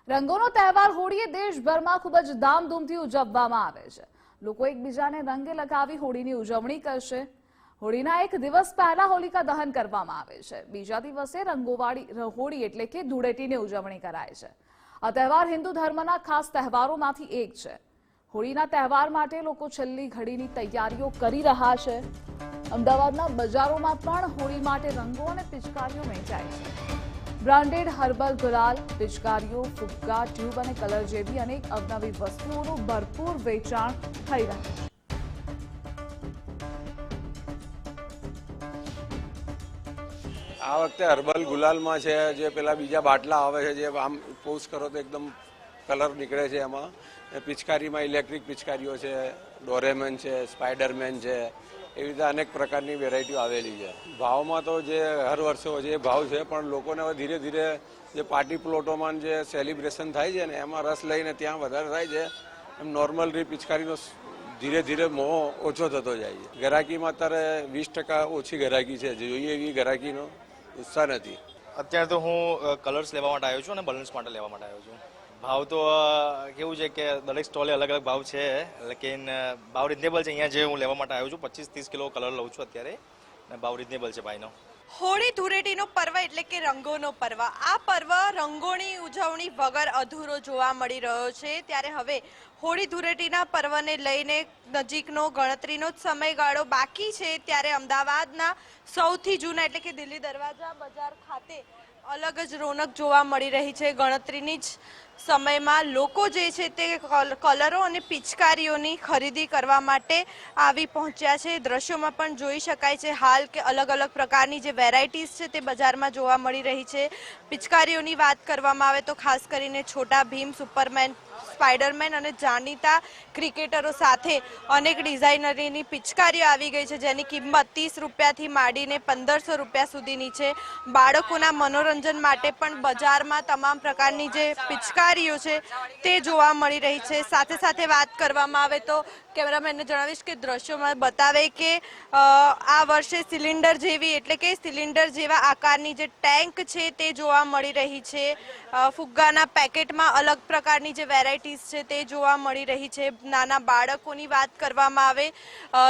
રંગોનો તહેવાર હોળી દેશભરમાં ખૂબ જ ધામધૂમથી ઉજવવામાં આવે છે। લોકો એકબીજાને રંગે લગાવી હોળીની ઉજવણી કરશે। હોળીના એક દિવસ પહેલા હોલિકા દહન કરવામાં આવે છે। બીજા દિવસે રંગોવાળી હોળી એટલે કે ધૂળેટીની ઉજવણી કરાય છે। આ તહેવાર હિન્દુ ધર્મના ખાસ તહેવારોમાંથી એક છે। હોળીના તહેવાર માટે લોકો છેલ્લી ઘડીની તૈયારીઓ કરી રહ્યા છે। અમદાવાદના બજારોમાં પણ હોળી માટે રંગો અને પિચકારીઓ વેચાય છે। બ્રાન્ડેડ હર્બલ ગુલાલ, પિચકારીઓ, ફુગ્ગા, ટ્યુબ અને કલર જેવી અનેક અવનવી વસ્તુઓનું ભરપૂર વેચાણ થઈ રહ્યું છે। આ વખતે હર્બલ ગુલાલમાં છે જે પેલા બીજા બાટલા આવે છે જે આમ પોઝ કરો તો એકદમ કલર નીકળે છે। એમાં પિચકારીમાં ઇલેક્ટ્રિક પિચકારીઓ છે, ડોરેમેન છે, સ્પાઈડરમેન છે, એવી રીતે અનેક પ્રકારની વેરાયટીઓ આવેલી છે। ભાવમાં તો જે હર વર્ષે હોય છે એ ભાવ છે, પણ લોકોને હવે ધીરે ધીરે જે પાર્ટી પ્લોટોમાં જે સેલિબ્રેશન થાય છે ને એમાં રસ લઈને ત્યાં વધારે થાય છે। એમ નોર્મલ પિચકારીનો ધીરે ધીરે મોહ ઓછો થતો જાય છે। ગ્રાહકીમાં અત્યારે 20% ઓછી ગ્રાહકી છે, જોઈએ એવી ગ્રાહકીનો ઉત્સાહ નથી। અત્યારે તો હું કલર્સ લેવા માટે આવ્યો છું અને બલૂન્સ માટે લેવા માટે આવ્યો છું। ભાવ તો કેવું છે કે દરેક સ્ટોલે અલગ અલગ ભાવ છે, લેકિન ભાવ રિઝનેબલ છે। અહીંયા જે હું લેવા માટે આવ્યો છું 25-30 કિલો કલર લઉં છું અત્યારે, અને ભાવ રિઝનેબલ છે ભાઈનો। હોળી ધૂળેટીનો પર્વ એટલે કે રંગોનો પર્વ। આ પર્વ રંગોની ઉજવણી વગર અધૂરો જોવા મળી રહ્યો છે। ત્યારે હવે હોળી ધૂળેટીના પર્વને લઈને નજીકનો ગણતરીનો જ સમયગાળો બાકી છે। ત્યારે અમદાવાદના સૌથી જૂના એટલે કે દિલ્હી દરવાજા બજાર ખાતે અલગ જ રોનક જોવા મળી રહી છે। ગણતરીની જ સમયમાં લોકો જે છે તે કલરો અને પિચકારીઓની ખરીદી કરવા માટે આવી પહોંચ્યા છે। દ્રશ્યોમાં પણ જોઈ શકાય છે હાલ કે અલગ અલગ પ્રકારની જે વેરાયટીઝ છે તે બજારમાં જોવા મળી રહી છે। પિચકારીઓની વાત કરવામાં આવે તો ખાસ કરીને છોટા ભીમ, સુપરમેન, સ્પાઈડરમેન અને જાણીતા ક્રિકેટરો સાથે અનેક ડિઝાઇનરીની પિચકારીઓ આવી ગઈ છે, જેની કિંમત 30 રૂપિયાથી માંડીને 1500 રૂપિયા સુધીની છે। બાળકોના મનોરંજન માટે પણ બજારમાં તમામ પ્રકારની જે પિચકારીઓ છે તે જોવા મળી રહી છે। સાથે સાથે વાત કરવામાં આવે તો કેમેરામેનને જણાવીશ કે દ્રશ્યોમાં બતાવે કે આ વર્ષે સિલિન્ડર જેવી એટલે કે સિલિન્ડર જેવા આકારની જે ટેન્ક છે તે જોવા મળી રહી છે। ફુગ્ગાના પેકેટમાં અલગ પ્રકારની જે વેરાયટીઝ છે તે જોવા મળી રહી છે। નાના બાળકોની વાત કરવામાં આવે,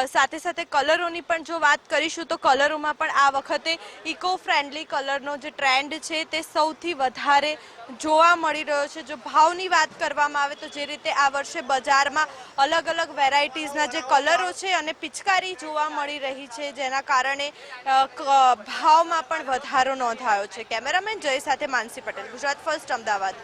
સાથે સાથે કલરોની પણ જો વાત કરીશું તો કલરોમાં પણ આ વખતે ઇકો ફ્રેન્ડલી કલરનો જે ટ્રેન્ડ છે તે સૌથી વધારે જોવા મળી રહ્યો છે। જો ભાવની વાત કરવામાં આવે તો જે રીતે આ વર્ષે બજારમાં અલગ અલગ વેરાયટીઝના જે કલરો છે અને પિચકારી જોવા મળી રહી છે, જેના કારણે ભાવમાં પણ વધારો નોંધાયો છે। કેમેરામેન જય સાથે માનસી પટેલ, ગુજરાત ફર્સ્ટ, અમદાવાદ।